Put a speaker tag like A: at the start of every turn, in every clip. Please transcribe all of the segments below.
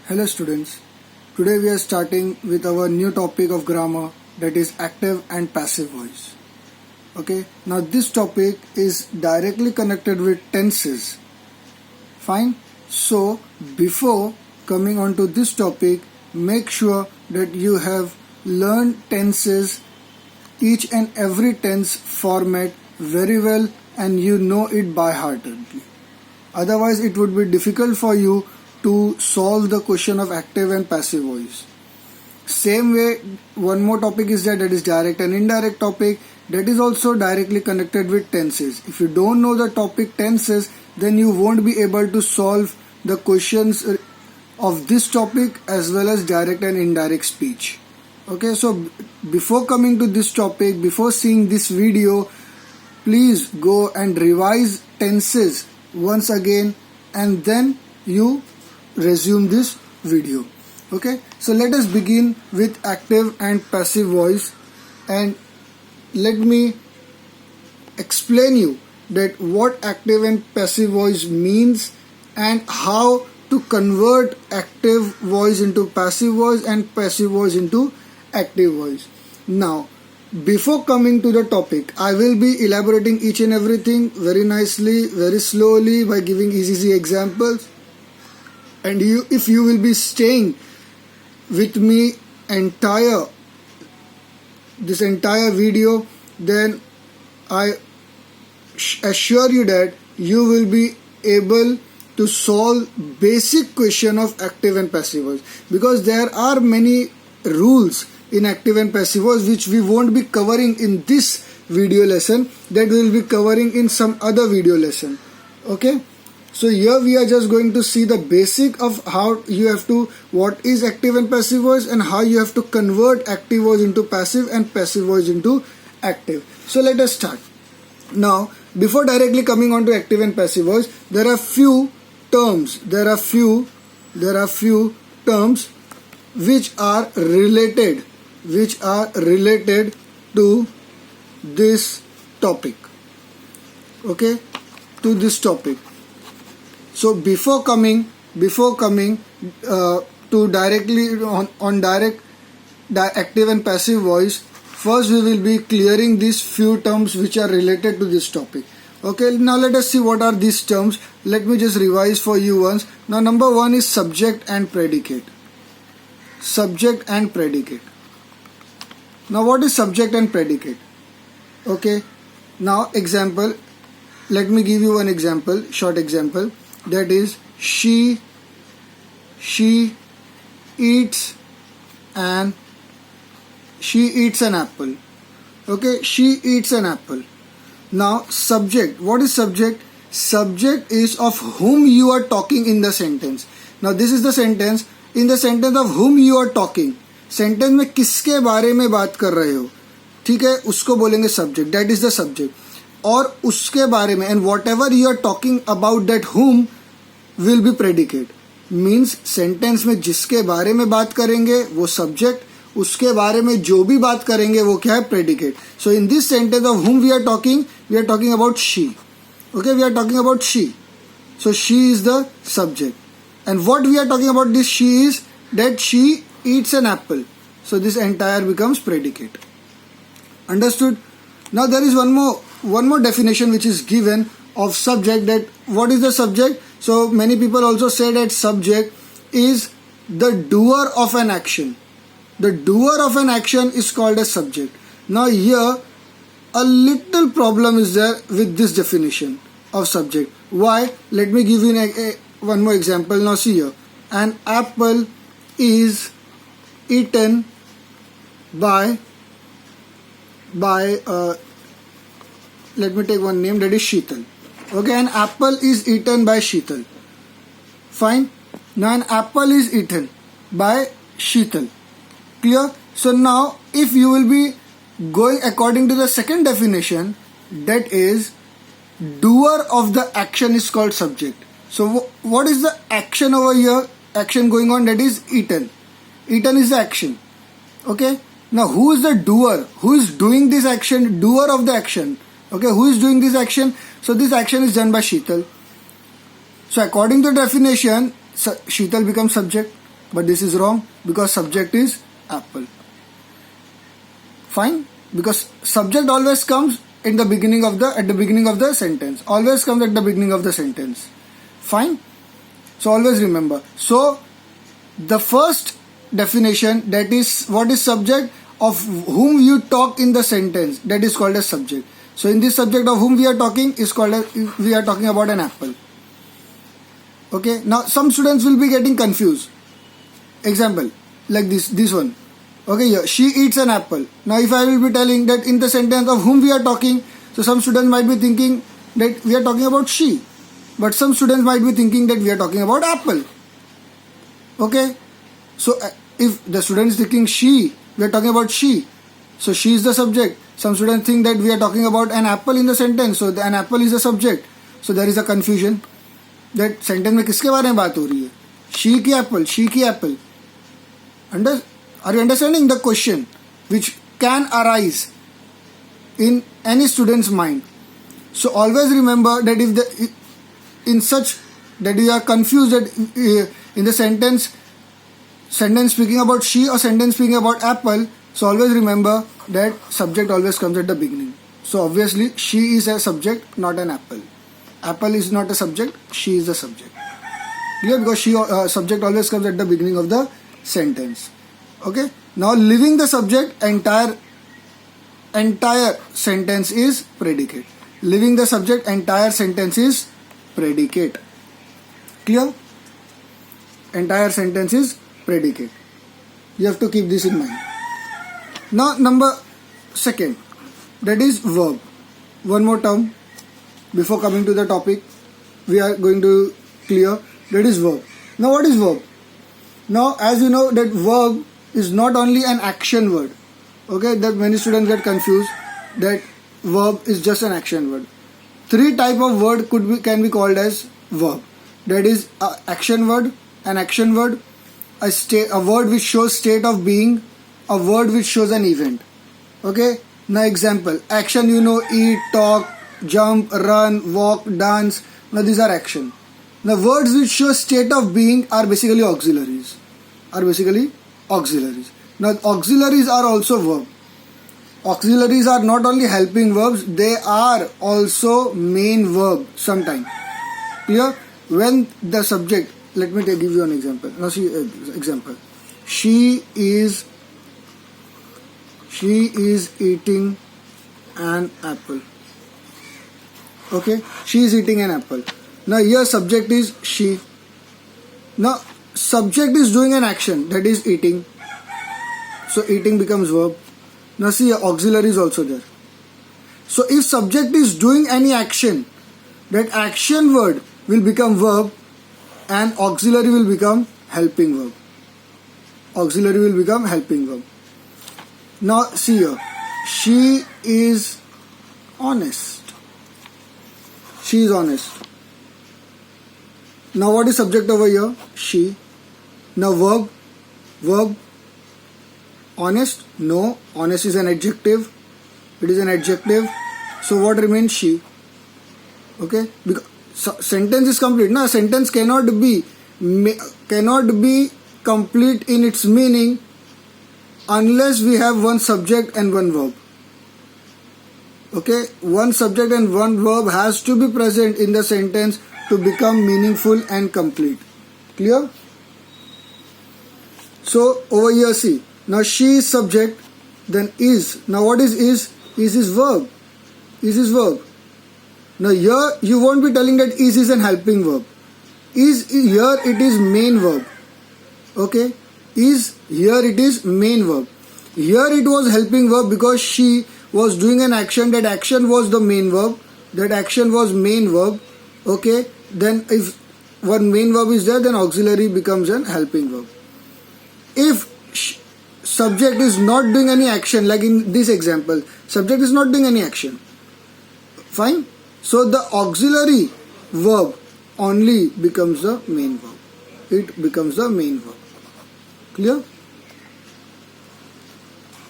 A: Hello students, today we are starting with our new topic of grammar, that is active and passive voice. Okay, now this topic is directly connected with tenses. Fine, so before coming on to this topic, make sure that you have learned tenses, each and every tense format very well, and you know it by heartedly. Otherwise it would be difficult for you to solve the question of active and passive voice. Same way, one more topic is that is direct and indirect topic, that is also directly connected with tenses. If you don't know the topic tenses, then you won't be able to solve the questions of this topic as well as direct and indirect speech. Okay, so before coming to this topic, before seeing this video, please go and revise tenses once again and then you resume this video. Okay, so let us begin with active and passive voice, and let me explain you that what active and passive voice means and how to convert active voice into passive voice and passive voice into active voice. Now, before coming to the topic, I will be elaborating each and everything very nicely, very slowly by giving easy examples. And if you will be staying with me this entire video, then I assure you that you will be able to solve basic question of active and passive voice, because there are many rules in active and passive voice which we won't be covering in this video lesson, that we will be covering in some other video lesson. Okay, so here we are just going to see the basic of how you have to, what is active and passive voice, and how you have to convert active voice into passive and passive voice into active. So let us start. Now, before directly coming on to active and passive voice, there are few terms which are related to this topic. Okay, to this topic. So before coming to directly on direct active and passive voice, first we will be clearing these few terms which are related to this topic. Okay, now let us see what are these terms. Let me just revise for you once. Now, number one is subject and predicate. Subject and predicate. Now, what is subject and predicate? Okay, now example. Let me give you one example, short example. That is, she eats an apple. Okay, she eats an apple. Now, subject. What is subject? Subject is of whom you are talking in the sentence. Now, this is the sentence. In the sentence of whom you are talking, sentence में किसके बारे में बात कर रहे हो, ठीक है, उसको बोलेंगे subject. That is the subject. और उसके बारे में, and whatever you are talking about that whom will be predicate. Means sentence में जिसके बारे में बात करेंगे वो subject, उसके बारे में जो भी बात करेंगे वो क्या है, predicate. So in this sentence of whom we are talking about she. Okay, we are talking about she. So she is the subject. And what we are talking about this she is that she eats an apple. So this entire becomes predicate. Understood? Now there is one more definition which is given of subject, that what is the subject? So many people also say that subject is the doer of an action. The doer of an action is called a subject. Now here a little problem is there with this definition of subject. Why? Let me give you one more example. Now see here. An apple is eaten by let me take one name, that is Sheetal. Okay, an apple is eaten by Sheetal. Fine. Now an apple is eaten by Sheetal. Clear? So now if you will be going according to the second definition, that is doer of the action is called subject. So what is the action over here? Action going on, that is eaten. Eaten is the action. Okay. Now who is the doer? Who is doing this action? Doer of the action. Okay, who is doing this action? So this action is done by Sheetal. So according to the definition, Sheetal becomes subject. but this is wrong because subject is apple. Fine? Because subject always comes at the beginning of the sentence. Always comes at the beginning of the sentence. Fine? So always remember. So the first definition, that is what is subject, of whom you talk in the sentence, that is called as subject. So in this subject of whom we are talking is called as, we are talking about an apple. Okay, now some students will be getting confused. Example, like this one. Okay, yeah, she eats an apple. Now if I will be telling that in the sentence of whom we are talking, so some students might be thinking that we are talking about she, but some students might be thinking that we are talking about apple. Okay, so if the student is thinking she, we are talking about she, so she is the subject. Some students think that we are talking about an apple in the sentence, so an apple is the subject. So there is a confusion that sentence में किसके बारे में बात हो रही है? She की apple, she की apple. Are you understanding the question which can arise in any student's mind? So always remember that if in such that you are confused that in the sentence speaking about she or sentence speaking about apple, so always remember that subject always comes at the beginning. So obviously she is a subject, not an apple. Apple is not a subject, she is the subject. Clear? Because she subject always comes at the beginning of the sentence. Okay. Now leaving the subject, entire sentence is predicate. Leaving the subject, entire sentence is predicate. Clear? Entire sentence is predicate. You have to keep this in mind. Now number second, that is verb. One more term before coming to the topic we are going to clear, that is verb. Now what is verb? Now as you know that verb is not only an action word. Okay, that many students get confused that verb is just an action word. Three type of word can be called as verb. That is an action word, a word which shows state of being, a word which shows an event. Okay, now example, action, you know, eat, talk, jump, run, walk, dance. Now these are action. Now words which show state of being are basically auxiliaries. Now auxiliaries are also verb. Auxiliaries are not only helping verbs, they are also main verb sometimes. Clear? When the subject, let me give you an example. Now see example. She is eating an apple. Okay, she is eating an apple. Now here subject is she. Now subject is doing an action, that is eating. So eating becomes verb. Now see, auxiliary is also there. So if subject is doing any action, that action word will become verb and auxiliary will become helping verb. Now see here, she is honest. Now what is subject over here? She. Now verb. Honest? No. Honest is an adjective. It is an adjective. So what remains? She. Okay? Because sentence is complete. Now sentence cannot be complete in its meaning unless we have one subject and one verb. Okay? One subject and one verb has to be present in the sentence to become meaningful and complete. Clear? So over here see. Now she is subject, then is. Now what is is? Is verb. Is verb. Now here you won't be telling that is an helping verb. Is here it is main verb. Okay? Is here it is main verb. Here it was helping verb because she was doing an action. That action was the main verb. Okay? Then if one main verb is there, then auxiliary becomes an helping verb. If subject is not doing any action, like in this example, subject is not doing any action. Fine? So the auxiliary verb only becomes the main verb. It becomes the main verb. Clear?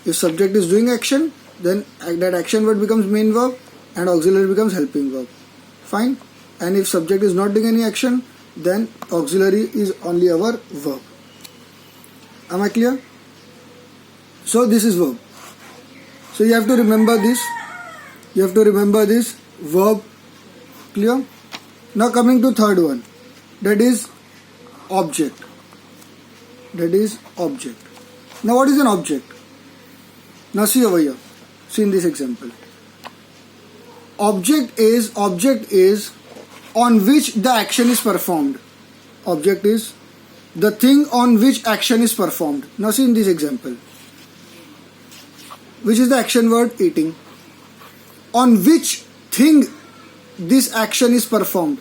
A: If subject is doing action, then that action word becomes main verb and auxiliary becomes helping verb. Fine? And if subject is not doing any action, then auxiliary is only our verb. Am I clear? So this is verb. So you have to remember this. You have to remember this verb. Clear? Now coming to third one. That is object. That is object. Now what is an object? Now see over here. See in this example. Object is on which the action is performed. Object is the thing on which action is performed. Now see in this example. Which is the action word? Eating. On which thing this action is performed.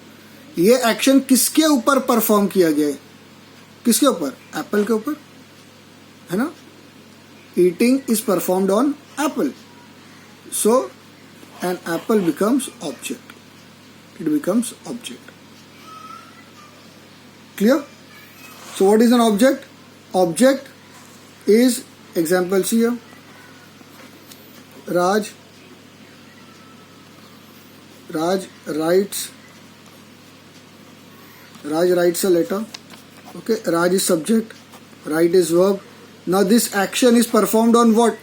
A: ये action किसके ऊपर perform किया गया है? किसके ऊपर? Apple के ऊपर, है ना? Eating is performed on apple. So an apple becomes object. It becomes object. Clear? So what is an object? Object is, examples here. Raj writes a letter. Okay, Raj is subject, write is verb. Now this action is performed on what?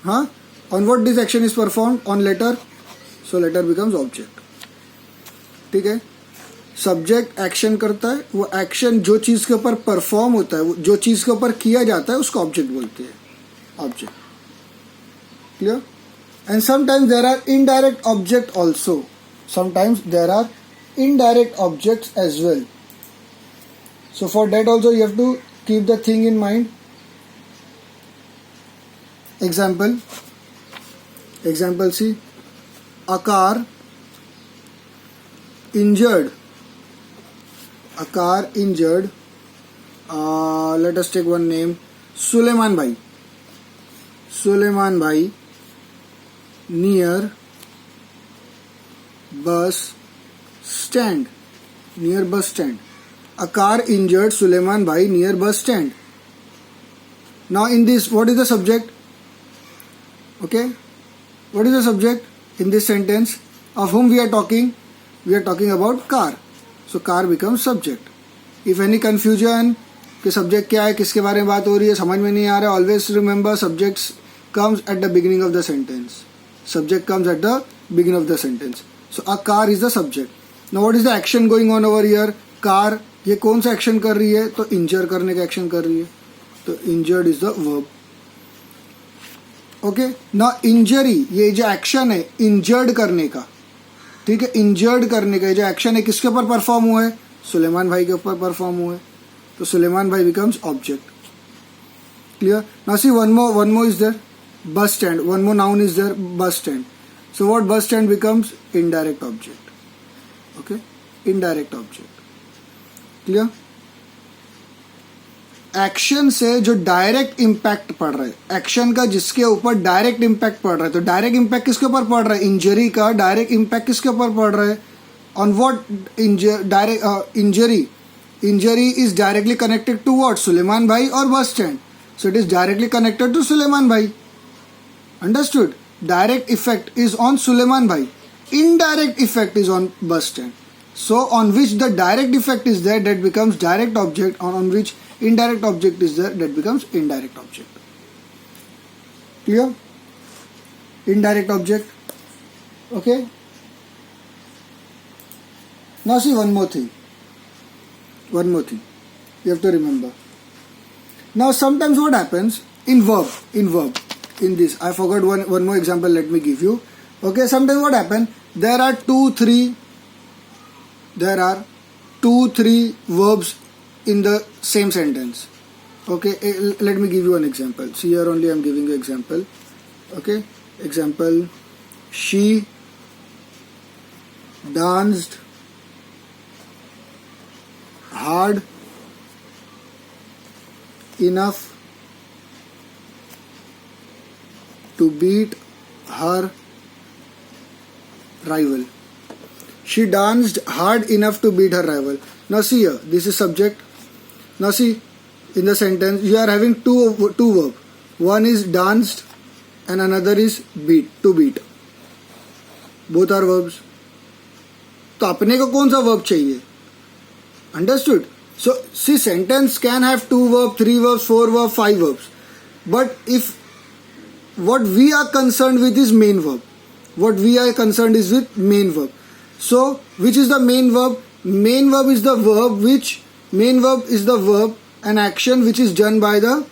A: On what this action is performed? On letter. So letter becomes object. ठीक है? Subject action करता है, वो action जो चीज के ऊपर perform होता है, जो चीज के ऊपर किया जाता है, उसको ऑब्जेक्ट बोलते हैं. Object. Clear? And sometimes there are indirect object also. Sometimes there are indirect objects as well. So for that also you have to keep the thing in mind. Example see, a car injured. Let us take one name. Suleiman Bhai near bus stand. A car injured Suleiman Bhai near bus stand. Now in this, what is the subject? Okay, what is the subject in this sentence? Of whom we are talking? We are talking about car. So car becomes subject. If any confusion कि subject क्या है, किसके बारे में बात हो रही है, समझ में नहीं आ रहा है, always remember subjects comes at the beginning of the sentence. Subject comes at the beginning of the sentence. So a car is the subject. Now what is the action going on over here? Car, ये कौन सा action कर रही है? तो इंजर करने का action कर रही है. तो injured is the verb. Okay, ना इंजरी, ये जो एक्शन है इंजर्ड करने का, ठीक है, इंजर्ड करने का जो एक्शन है किसके ऊपर परफॉर्म हुआ है? सुलेमान भाई के ऊपर परफॉर्म हुआ है. तो सुलेमान भाई becomes object. Clear? Now see one more is there, bus stand. One more noun is there, bus stand. So what bus stand becomes? Indirect object. Okay, indirect object. Clear? Action से जो direct impact पड़ रहा है, action का जिसके ऊपर direct impact पड़ रहा है, तो डायरेक्ट इम्पैक्ट किसके ऊपर पड़ रहा है? इंजरी का डायरेक्ट इम्पैक्ट किसके ऊपर पड़ रहा है? On what? Injury is directly connected to what? Suleman भाई और bus stand. So it is directly connected to Suleman भाई. Understood? Direct effect is on Suleiman Bhai. Indirect effect is on bus stand. So on which the direct effect is there, that becomes direct object. On which indirect object is there, that becomes indirect object. Clear? Indirect object. Okay. Now see one more thing. You have to remember. Now sometimes what happens in verb. In this, I forgot one more example. Let me give you. Okay, sometimes what happen? There are two, three verbs in the same sentence. Okay, let me give you an example. See, here only I am giving you example. Okay, example: she danced hard enough to beat her rival. She danced hard enough to beat her rival. Now see here, this is subject. Now see, in the sentence you are having two verbs. One is danced and another is beat, to beat. Both are verbs. तो अपने को कौन सा verb चाहिए? Understood? So see, sentence can have 2 verbs, 3 verbs, 4 verbs, 5 verbs. But if what we are concerned with is main verb. What we are concerned is with main verb. So which is the main verb? Main verb is the verb and action which is done by the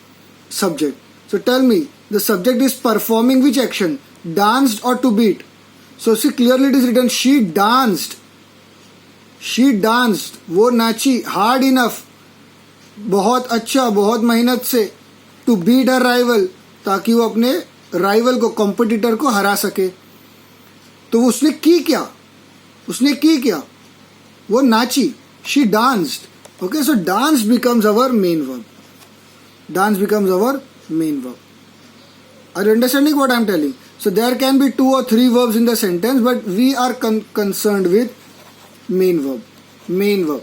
A: subject. So tell me, the subject is performing which action? Danced or to beat? So see, clearly it is written she danced. She danced. वो नाची. Hard enough. बहुत अच्छा, बहुत मेहनत से. To beat her rival. ताकि वो अपने राइवल को, कॉम्पिटिटर को हरा सके. तो उसने की क्या? वो नाची. She danced. Okay, so dance becomes our main verb. Are you understanding what I am telling? So there can be 2 or 3 verbs in the sentence, but we are concerned with main verb.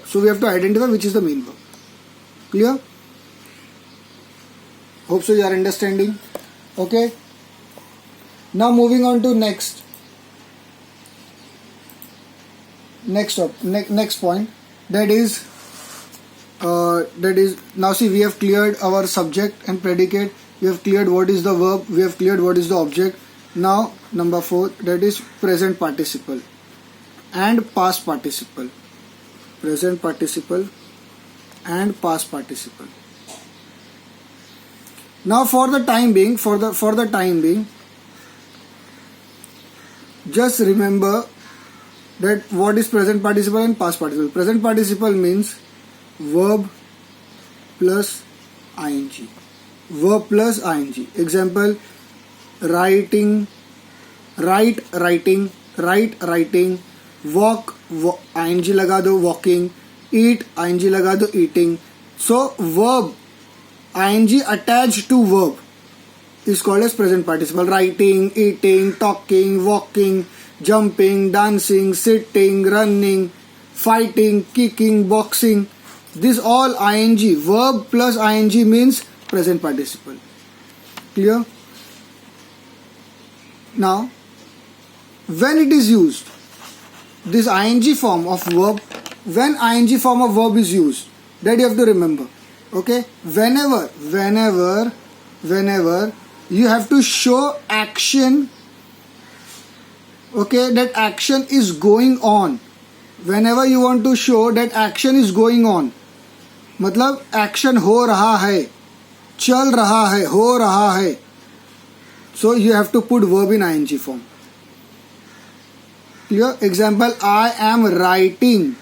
A: So we have to identify which is the main verb. Clear? Hope so you are understanding. Okay. Now moving on to next point. That is now see, we have cleared our subject and predicate. We have cleared what is the verb. We have cleared what is the object. Now number 4, that is present participle and past participle. Present participle and past participle. Now for the time being, just remember that what is present participle and past participle. Present participle means verb plus ing. Example, writing, writing, walk, ing लगा दो walking, eat, ing लगा दो eating. So verb, ing attached to verb is called as present participle. Writing, eating, talking, walking, jumping, dancing, sitting, running, fighting, kicking, boxing. This all ing. Verb plus ing means present participle. Clear? Now, when it is used, this ing form of verb, when ing form of verb is used, that you have to remember. Okay? Whenever you have to show action, okay, that action is going on. Whenever you want to show that action is going on, मतलब action हो रहा है, चल रहा है, हो रहा है. So you have to put verb in ing form. Clear? Example, I am writing.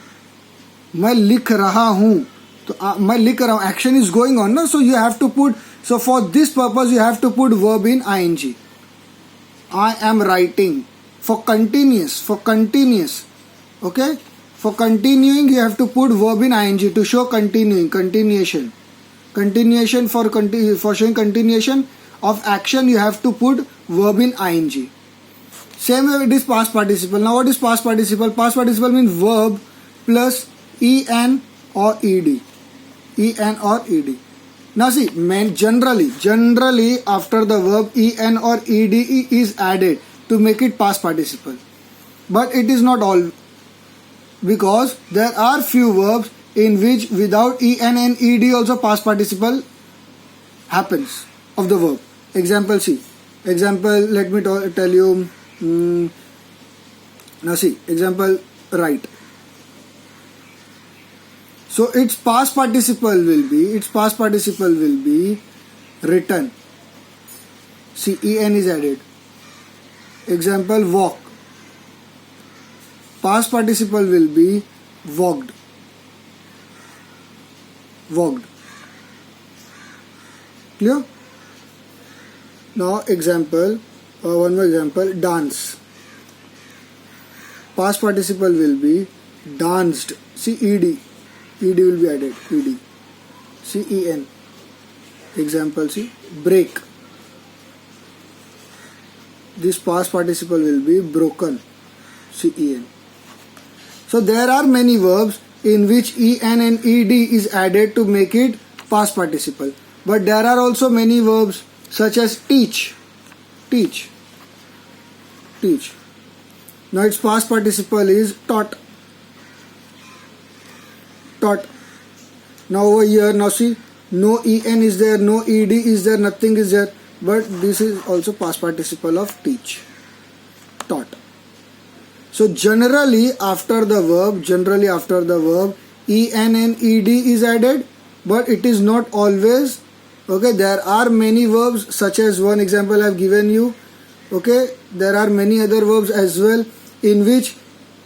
A: मैं लिख रहा हूँ. तो मैं लिख रहा हूँ. Action is going on, no? So you have to put. So for this purpose you have to put verb in ing. I am writing. For continuous. Okay? For continuing you have to put verb in ing to show continuation. For showing continuation of action you have to put verb in ing. Same way it is past participle. Now what is past participle? Past participle means verb plus en or ed. Now see, generally after the verb en or ed is added to make it past participle. But it is not all, because there are few verbs in which without en and ed also past participle happens of the verb. Example, see. Example, let me tell you. Now see, example, write. So its past participle will be written. See, en is added. Example, walk. Past participle will be walked. Clear? Now example, one more example, dance. Past participle will be danced. See, ed will be added. CEN. Example, see, break. This past participle will be broken. CEN. So there are many verbs in which en and ed is added to make it past participle. But there are also many verbs such as teach. Now its past participle is taught. Now over here, now see, no en is there, no ed is there, nothing is there, but this is also past participle of teach, taught. So generally after the verb, en and ed is added, but it is not always. Okay, there are many verbs, such as one example I have given you. Okay, there are many other verbs as well in which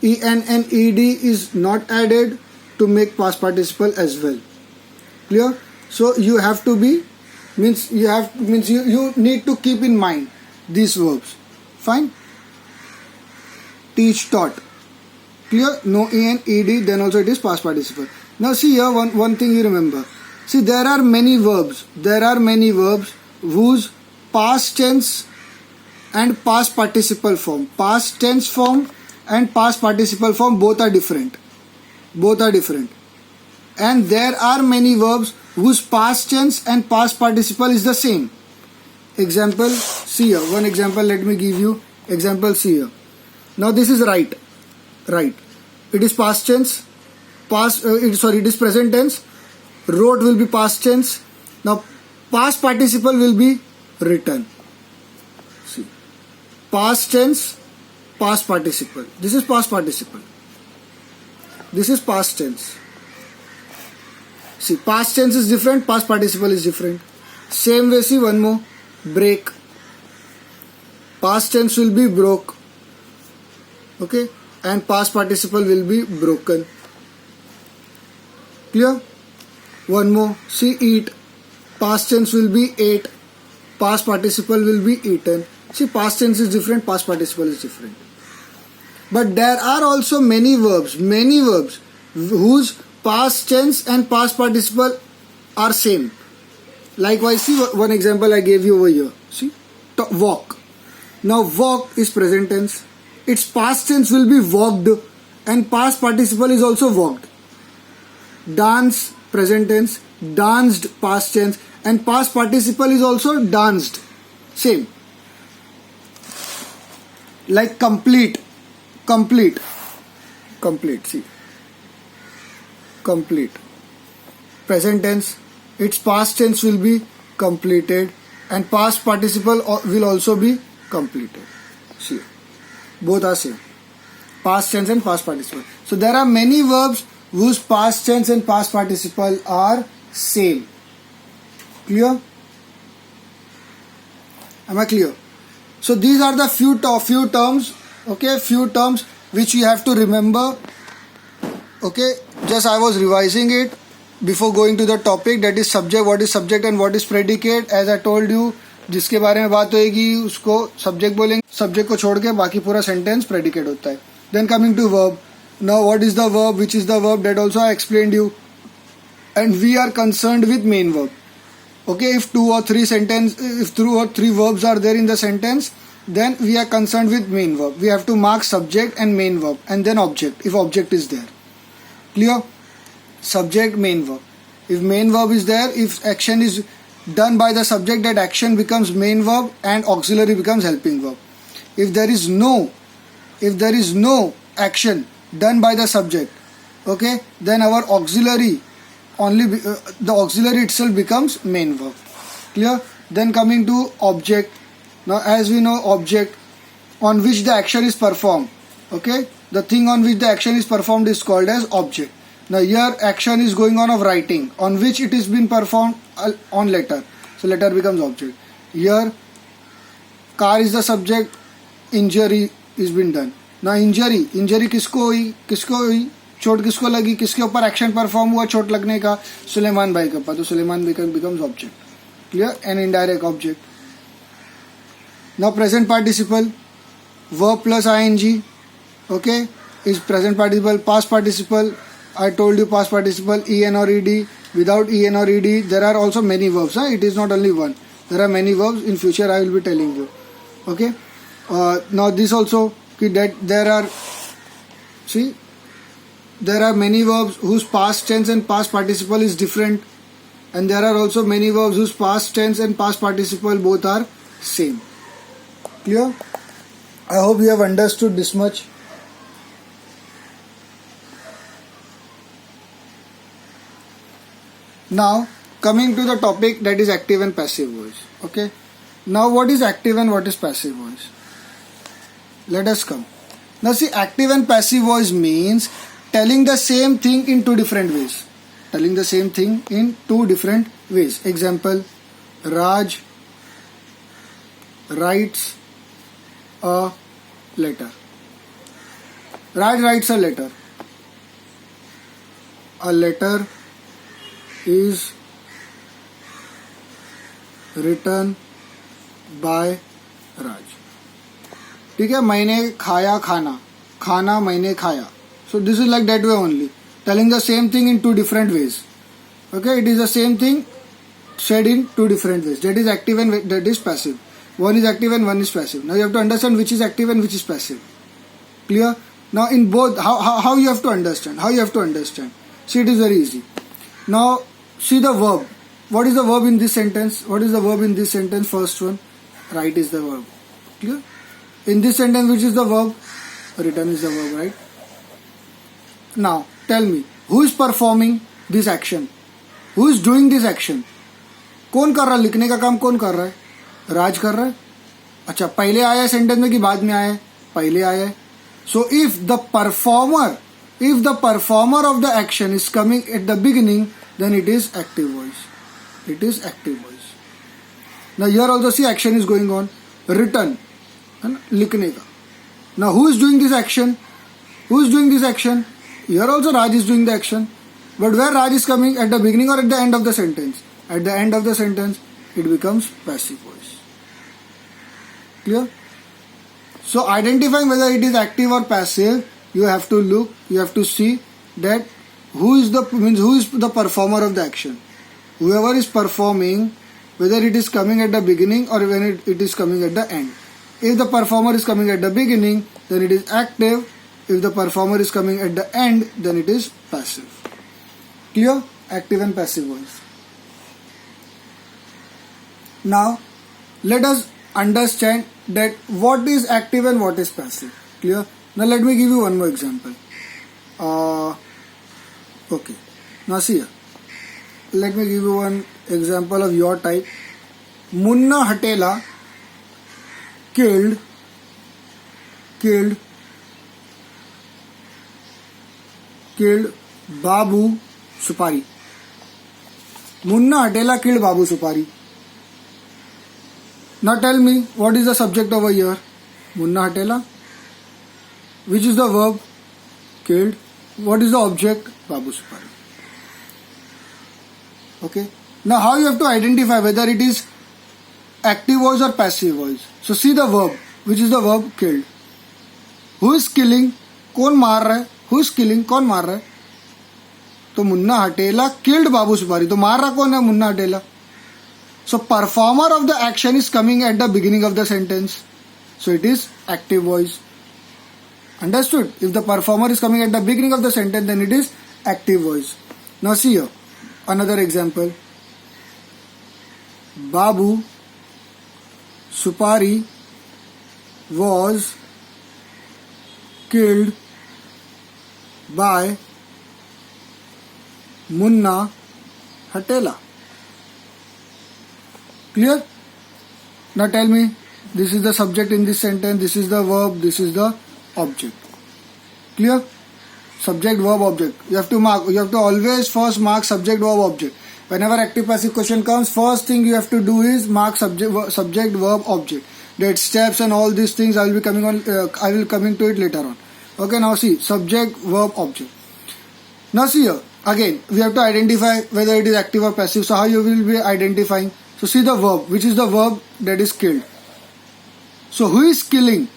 A: en and ed is not added to make past participle as well. Clear? So you have to be, you need to keep in mind these verbs. Fine? Teach, taught. Clear? No en, ed, then also it is past participle. Now see here, one thing you remember. See, there are many verbs whose past tense and past participle form, past tense form and past participle form, both are different. And there are many verbs whose past tense and past participle is the same. Example, see here. One example, let me give you. Example, see here. Now this is write. It is past tense. It is present tense. Wrote will be past tense. Now past participle will be written. See, past tense, past participle. This is past participle. This is past tense. See, past tense is different, past participle is different. Same way, see one more. Break. Past tense will be broke. Okay, and past participle will be broken. Clear? One more. See, eat. Past tense will be ate. Past participle will be eaten. See, past tense is different, past participle is different. But there are also many verbs whose past tense and past participle are same. Likewise, see one example I gave you over here. See, walk. Now walk is present tense. Its past tense will be walked and past participle is also walked. Dance, present tense. Danced, past tense, and past participle is also danced. Same. Like complete. See. Complete. Present tense. Its past tense will be completed and past participle will also be completed. See. Both are same. Past tense and past participle. So there are many verbs whose past tense and past participle are same. Clear? Am I clear? So these are the few terms, okay, few terms which you have to remember. Okay, just I was revising it before going to the topic, that is subject, what is subject and what is predicate. As I told you, जिसके बारे में बात होएगी उसको subject बोलेंगे, subject को छोड़ के बाकी पूरा sentence predicate होता है. Then coming to verb. Now what is the verb, which is the verb, that also I explained you. And we are concerned with main verb. Okay, if two or three verbs are there in the sentence, then we are concerned with main verb. We have to mark subject and main verb and then object if object is there. Clear? Subject, main verb. If main verb is there, if action is done by the subject, that action becomes main verb and auxiliary becomes helping verb. If there is no action done by the subject, okay, then our auxiliary the auxiliary itself becomes main verb. Clear? Then coming to object. Now as we know, object on which the action is performed, okay, the thing on which the action is performed is called as object. Now here action is going on of writing, on which it is been performed on letter, so letter becomes object. Here car is the subject, injury is been done. Now injury किसको हुई, चोट किसको लगी, किसके ऊपर action perform हुआ चोट लगने का, सुलेमान भाई के ऊपर, तो Suleman becomes object. Clear? An indirect object. Now present participle, verb plus ing, okay, is present participle. Past participle, I told you past participle, en or ed. Without en or ed, there are also many verbs. It is not only one. There are many verbs. In future, I will be telling you. Okay. Now this also, that there are many verbs whose past tense and past participle is different, and there are also many verbs whose past tense and past participle both are same. Clear? I hope you have understood this much. Now coming to the topic, that is active and passive voice. Okay. Now what is active and what is passive voice? Let us come. Now see, active and passive voice means telling the same thing in two different ways. Telling the same thing in two different ways. Example, Raj writes a letter. Raj writes a letter. A letter is written by Raj. ठीक है, मैंने खाया खाना, खाना मैंने खाया. So this is like that way only. Telling the same thing in two different ways. Okay, it is the same thing said in two different ways. That is active and that is passive. One is active and one is passive. Now you have to understand which is active and which is passive. Clear? Now in both, how you have to understand? How you have to understand? See, it is very easy. Now see the verb. What is the verb in this sentence? What is the verb in this sentence? First one, write is the verb. Clear? In this sentence, which is the verb? Written is the verb, right? Now tell me, who is performing this action? Who is doing this action? कौन कर रहा है? लिखने का काम कौन कर रहा है? राज कर रहा है. अच्छा, पहले आया है सेंटेंस में कि बाद में आया है? पहले आया है. So if the performer of the action is coming at the beginning, then it is active voice. It is active voice. Now here also see, action is going on. Written, लिखने का. Now who is doing this action? Who is doing this action? Here also Raj is doing the action. But where Raj is coming, at the beginning or at the end of the sentence? At the end of the sentence, it becomes passive voice. Clear? So identifying whether it is active or passive, you have to look, you have to see that who is the performer of the action. Whoever is performing, whether it is coming at the beginning or when it is coming at the end. If the performer is coming at the beginning, then it is active. If the performer is coming at the end, then it is passive. Clear? Active and passive voice. Now, let us understand that what is active and what is passive. Clear? Now, let me give you one more example. Okay. Now, see here. Let me give you one example of your type. Munna Hatela killed Babu Supari. Munna Hatela killed Babu Supari. Now tell me, what is the subject over here? Munna Hatela. Which is the verb? Killed. What is the object? Babu Supari. Okay. Now how you have to identify whether it is active voice or passive voice? So see the verb. Which is the verb? Killed. Who is killing? कौन मार रहा है? Who is killing? कौन मार रहा है? तो मुन्ना हटेला killed बाबू सुपारी. तो मार रहा कौन है? मुन्ना हटेला. So performer of the action is coming at the beginning of the sentence. So it is active voice. Understood? If the performer is coming at the beginning of the sentence, then it is active voice. Now see here. Another example. Babu Supari was killed by Munna Hatela. Clear? Now tell me, this is the subject in this sentence, this is the verb, this is the object. Clear? Subject, verb, object. You have to mark, you have to always first mark subject, verb, object. Whenever active passive question comes, first thing you have to do is mark subject, verb, object. That steps and all these things I will be coming on. I will coming to it later on. Okay, now see subject, verb, object. Now see here again we have to identify whether it is active or passive. So how you will be identifying? So see the verb, which is the verb that is killed. So who is killing?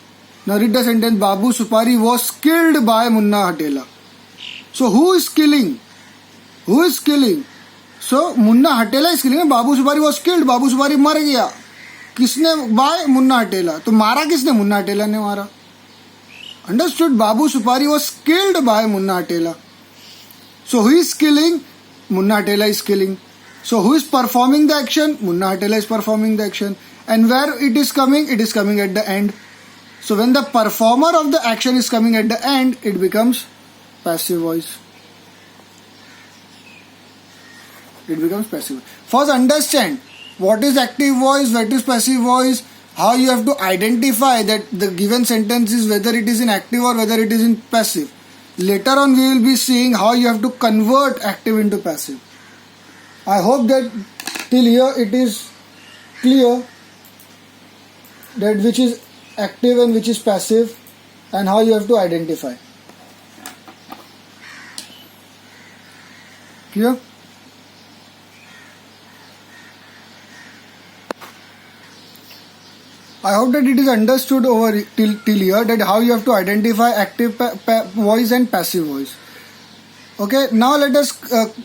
A: Now read the sentence. Babu Supari was killed by Munna Hatela. So who is killing? Who is killing? So Munna Hatela is killing. Babu Supari was killed. Babu Supari मर गया. किसने? Bye Munna हटेला. तो मारा किसने? मुन्ना हटेला ने मारा. Understood? Babu Supari was killed by Munna Hatela. So who is killing? Munna Hatela is killing. So who is performing the action? Munna Hatela is performing the action. And where it is coming? It is coming at the end. So when the performer of the action is coming at the end, it becomes passive voice. It becomes passive. First understand what is active voice, what is passive voice, how you have to identify that the given sentence is whether it is in active or whether it is in passive. Later on we will be seeing how you have to convert active into passive. I hope that till here it is clear that which is active and which is passive and how you have to identify. Clear? I hope that it is understood over till here that how you have to identify active voice and passive voice. Okay, now let us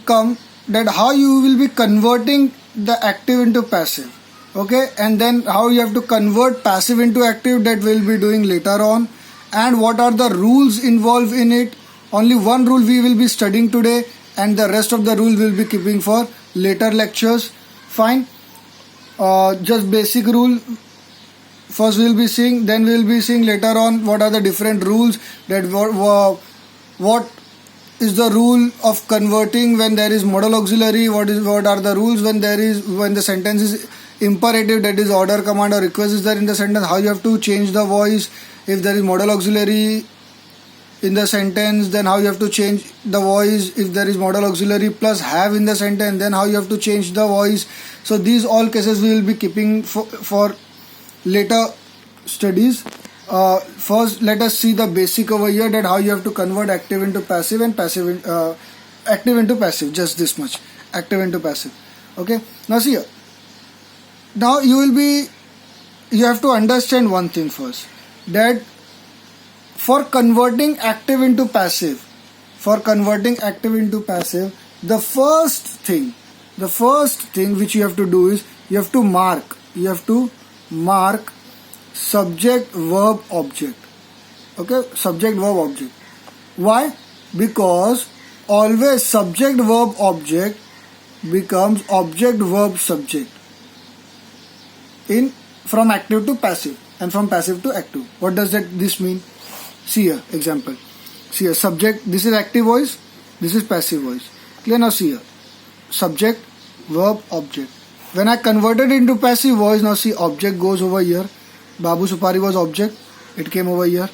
A: come that how you will be converting the active into passive. Okay, and then how you have to convert passive into active, that we will be doing later on, and what are the rules involved in it. Only one rule we will be studying today and the rest of the rule we will be keeping for later lectures. Fine. Just basic rule first we will be seeing, then we will be seeing later on what are the different rules, that what is the rule of converting when there is modal auxiliary, what are the rules when the sentence is imperative, that is order, command or request is there in the sentence, how you have to change the voice if there is modal auxiliary in the sentence, then how you have to change the voice if there is modal auxiliary plus have in the sentence, then how you have to change the voice. So these all cases we will be keeping for later studies. First let us see the basic over here, that how you have to convert active into passive and passive active into passive, just this much, active into passive. Okay, now see here, now you have to understand one thing first, that for converting active into passive, the first thing which you have to do is you have to mark subject verb object. Okay, subject verb object. Why? Because always subject verb object becomes object verb subject from active to passive and from passive to active. What does this mean? See here, example. See here, subject, this is active voice, this is passive voice. Clear? Now see here, subject verb object. When I converted into passive voice, now see, object goes over here. Babu Supari was object, it came over here.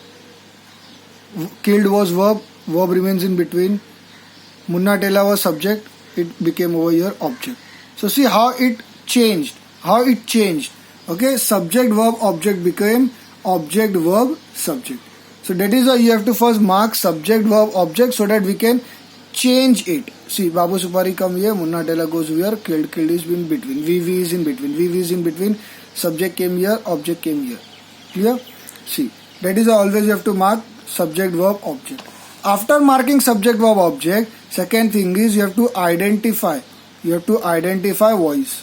A: Killed was verb remains in between. Munna Tela was subject, it became over here object. So see how it changed. Okay, subject verb object became object verb subject. So that is why you have to first mark subject verb object so that we can change it. See, Babu Supari come here, Munna Tela goes here, killed is in between, VV is in between, subject came here, object came here. Clear? See, that is always you have to mark subject verb object. After marking subject verb object, second thing is you have to identify voice.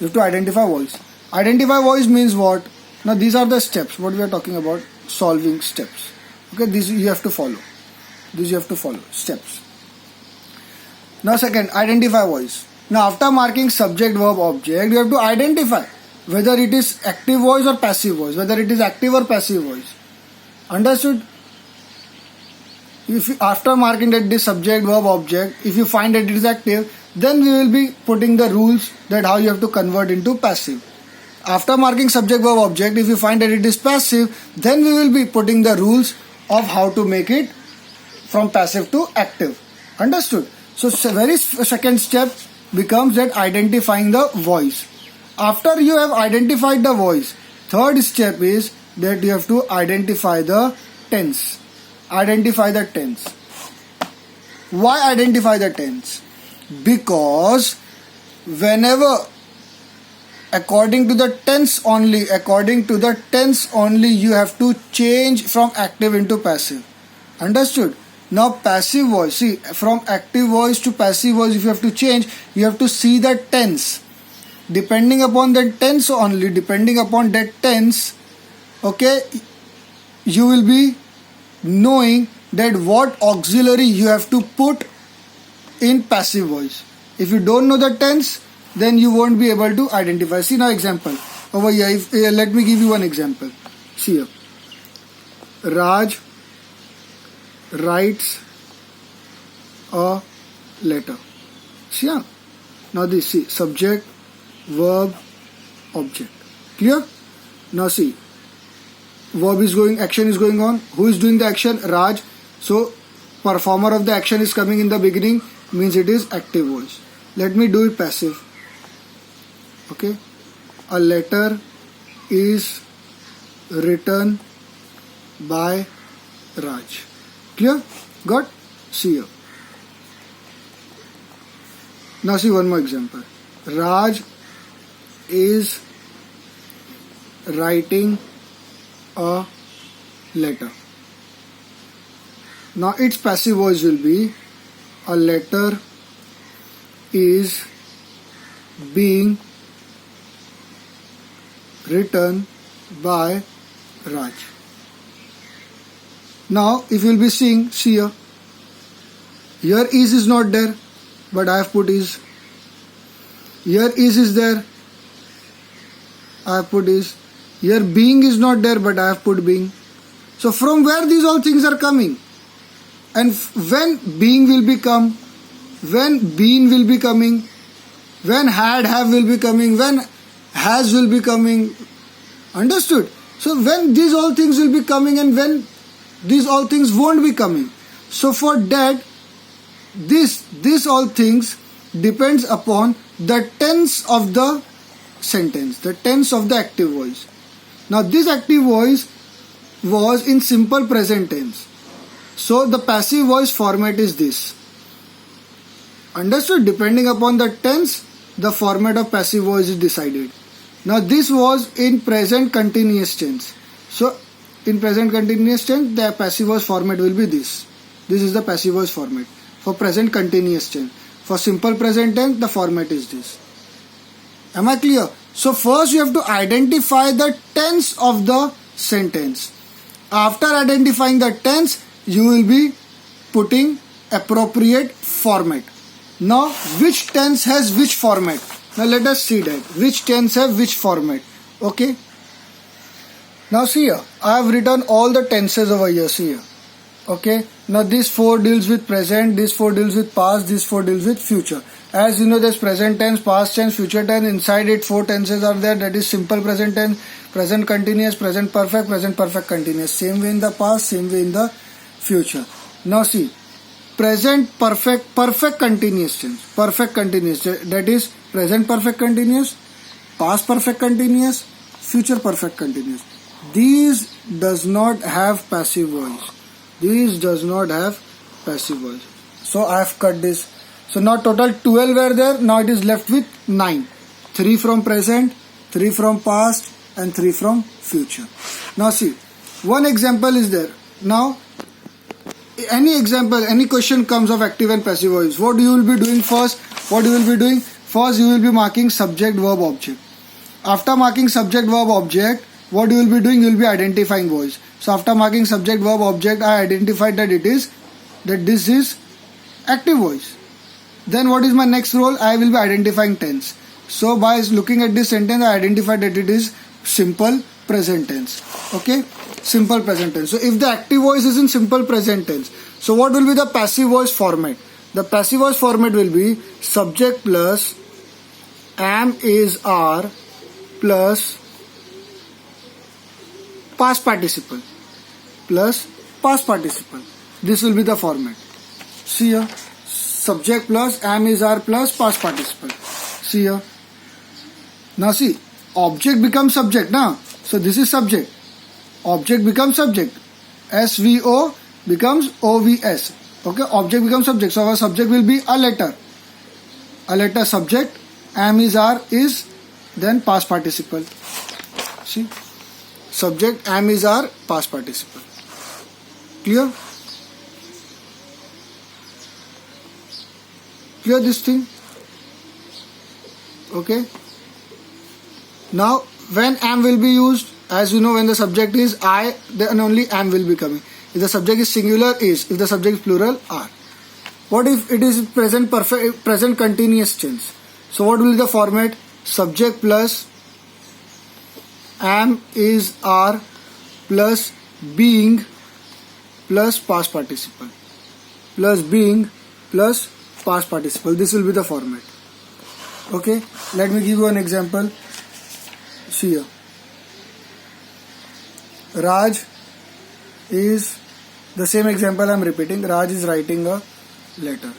A: Identify voice means what? Now these are the steps what we are talking about, solving steps. Okay, these you have to follow. Steps. Now second, identify voice. Now after marking subject verb object, you have to identify whether it is active voice or passive voice, Understood? After marking that this subject verb object, if you find that it is active, then we will be putting the rules that how you have to convert into passive. After marking subject verb object, if you find that it is passive, then we will be putting the rules of how to make it from passive to active. Understood? So very second step becomes that identifying the voice. After you have identified the voice, third step is that you have to identify the tense. Why identify the tense? Because whenever according to the tense only you have to change from active into passive. Understood? Now passive voice, see, from active voice to passive voice if you have to change, you have to see the tense. Depending upon that tense, okay, you will be knowing that what auxiliary you have to put in passive voice. If you don't know the tense, then you won't be able to identify. See now example over here. Let me give you one example. See here. Raj writes a letter. See here. Now this, see, subject, verb, object. Clear? Now see, verb is going, action is going on. Who is doing the action? Raj. So performer of the action is coming in the beginning, means it is active voice. Let me do it passive. Okay. A letter is written by Raj. Clear? Got? See here. Now see one more example. Raj is writing a letter. Now its passive voice will be a letter is being written by Raj. Now if you will be seeing, see here. Here is not there, but I have put is. Here is there, I have put is. Here being is not there, but I have put being. So from where these all things are coming? And when being will become, when been will be coming, when had, have will be coming, when has will be coming. Understood? So when these all things will be coming and when these all things won't be coming. So for that, this all things depends upon the tense of the sentence, the tense of the active voice. Now this active voice was in simple present tense. So the passive voice format is this. Understood? Depending upon the tense, the format of passive voice is decided. Now this was in present continuous tense. So in present continuous tense, the passive voice format will be this. This is the passive voice format for present continuous tense. For simple present tense, the format is this. Am I clear? So first you have to identify the tense of the sentence. After identifying the tense, you will be putting appropriate format. Now which tense has which format? Now let us see that. Which tense have which format? Okay. Now see here. I have written all the tenses over here. See here. Okay. Now this 4 deals with present, this 4 deals with past, this 4 deals with future. As you know, there's present tense, past tense, future tense. Inside it 4 tenses are there. That is simple present tense, present continuous, present perfect continuous. Same way in the past, same way in the future. Now see, present perfect continuous tense, perfect continuous, that is present perfect continuous, past perfect continuous, future perfect continuous. These does not have passive voice. These does not have passive voice. So I have cut this. So now total 12 were there. Now it is left with 9. 3 from present, 3 from past and 3 from future. Now see, one example is there. Now any example, any question comes of active and passive voice. What you will be doing first? What you will be doing? First you will be marking subject, verb, object. After marking subject, verb, object, what you will be doing? You will be identifying voice. So after marking subject, verb, object, I identified that this is active voice. Then what is my next role? I will be identifying tense. So by looking at this sentence, I identified that it is simple present tense. Okay, simple present tense. So if the active voice is in simple present tense, so what will be the passive voice format? The passive voice format will be subject plus am, is, are plus past participle plus past participle. This will be the format. See here, subject plus am, is, are plus past participle. See here. Now see, object becomes subject now. So this is subject. Object becomes subject. SVO becomes OVS. Okay, object becomes subject. So our subject will be a letter. A letter subject. Am, is, are, is, then past participle. See, subject, am, is, are, past participle. Clear? Clear this thing? Okay. Now when am will be used, as you know, when the subject is I, then only am will be coming. If the subject is singular, is. If the subject is plural, are. What if it is present perfect, present continuous tense? So what will be the format? Subject plus am, is, are plus being plus past participle plus being plus past participle. This will be the format. Okay, let me give you an example. See here. Raj is the same example I am repeating. Raj is writing a letter.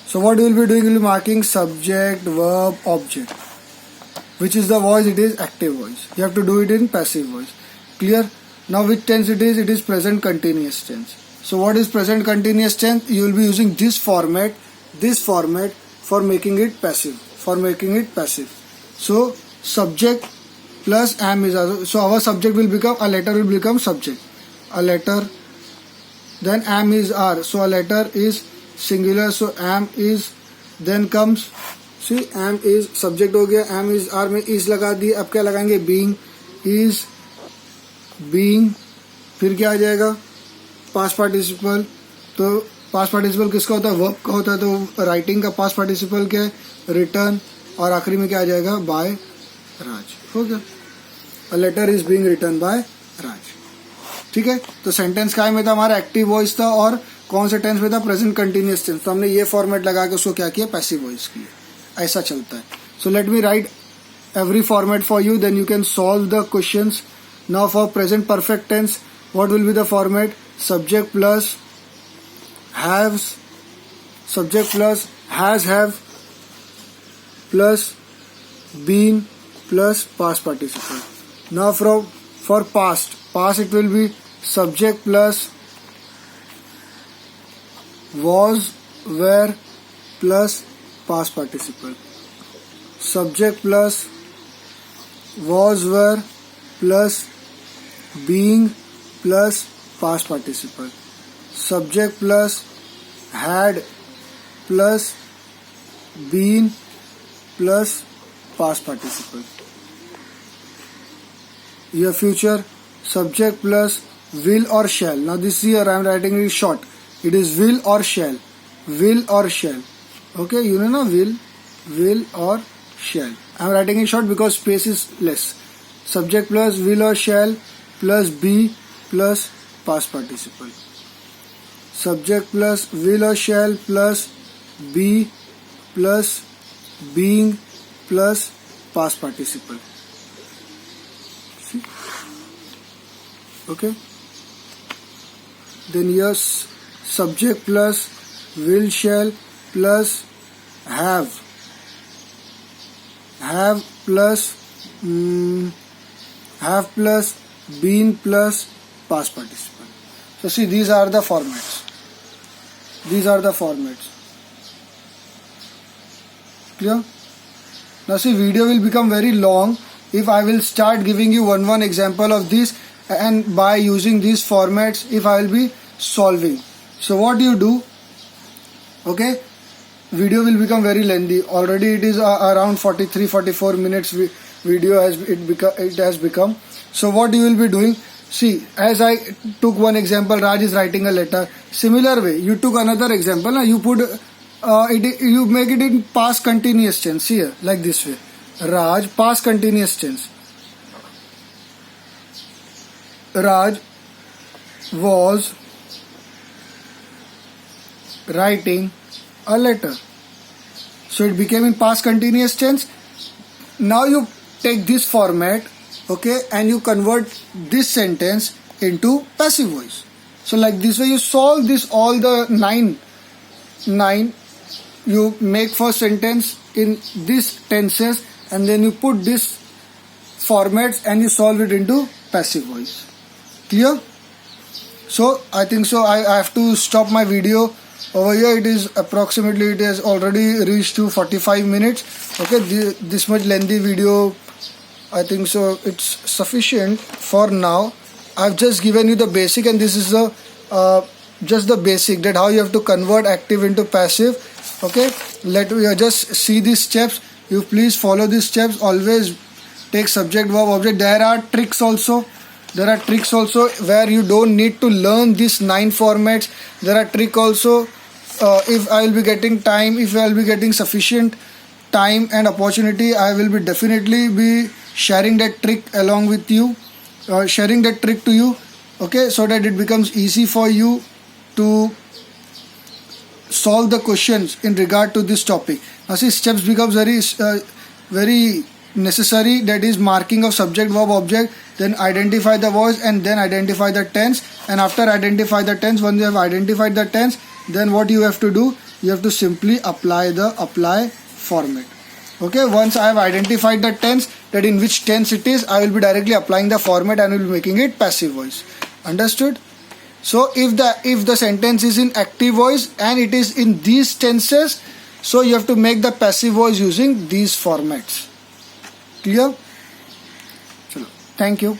A: So what you will be doing, you will be marking subject, verb, object. Which is the voice? It is active voice. You have to do it in passive voice. Clear? Now which tense it is? It is present continuous tense. So what is present continuous tense? You will be using this format for making it passive. So subject plus am is also, so our subject will become, a letter will become subject. A letter, then am is are. So a letter is singular, so am is, then comes, see am is subject हो गया, am is are में is लगा दिए. अब क्या लगाएंगे? being, is, being, फिर क्या आ जाएगा? past participle. तो past participle किसका होता है? verb का होता है. तो writing का past participle क्या है? written. और आखिरी में क्या आ जाएगा? by राज. हो गया. a letter is being written by राज. ठीक है. तो सेंटेंस काय में था? हमारा एक्टिव वॉइस था. और कौन से टेंस में था? Present continuous tense. तो हमने ये फॉर्मेट लगा के उसको क्या किया? पैसिव वॉइस किया. ऐसा चलता है. So let me right every format for you, then you can solve the questions. Now for present perfect tense, what will be the format? Subject plus haves, subject plus has have plus been plus past participle. Now for past it will be subject plus was, were plus past participle. Subject plus was, were plus being plus past participle. Subject plus had plus been plus past participle. Your future, subject plus will or shall. Now this here I am writing it short. It is will or shall. Will or shall. Okay, you know na, will or shall. I am writing it short because space is less. Subject plus will or shall plus be plus past participle. Subject plus will or shall plus be plus being plus past participle. See? Okay. Then yes, subject plus will shall plus have plus been plus past participle. So see, these are the formats. Clear? Now see, video will become very long if I will start giving you one example of this, and by using these formats if I will be solving. So what you do, okay, video will become very lengthy. Already it is around 43-44 minutes video has become. So what you will be doing, see, as I took one example, Raj is writing a letter. Similar way, you took another example. Now you put you make it in past continuous tense here, like this way. Raj, past continuous tense. Raj was writing a letter. So it became in past continuous tense. Now you take this format, okay, and you convert this sentence into passive voice. So like this way you solve this, all the nine you make first sentence in these tenses, and then you put this formats and you solve it into passive voice. Clear? So I think so I have to stop my video over here. It is approximately, it has already reached to 45 minutes. Okay, this much lengthy video, I think so it's sufficient for now. I've just given you the basic, and this is the just the basic, that how you have to convert active into passive. Okay, let me just see these steps. You please follow these steps. Always take subject, verb, object. There are tricks also where you don't need to learn these 9 formats. There are tricks also. If I will be getting time, if I will be getting sufficient time and opportunity, I will be definitely be sharing that trick along with you, sharing that trick to you. Okay, so that it becomes easy for you to solve the questions in regard to this topic. Now see, steps becomes very necessary. That is marking of subject, verb, object, then identify the voice, and then identify the tense. And after identify the tense, once you have identified the tense, then what you have to do? You have to simply apply the apply format. Okay, once I have identified the tense, that in which tense it is, I will be directly applying the format and will be making it passive voice. Understood? So if the sentence is in active voice and it is in these tenses, so you have to make the passive voice using these formats. Clear? Chalo. Thank you.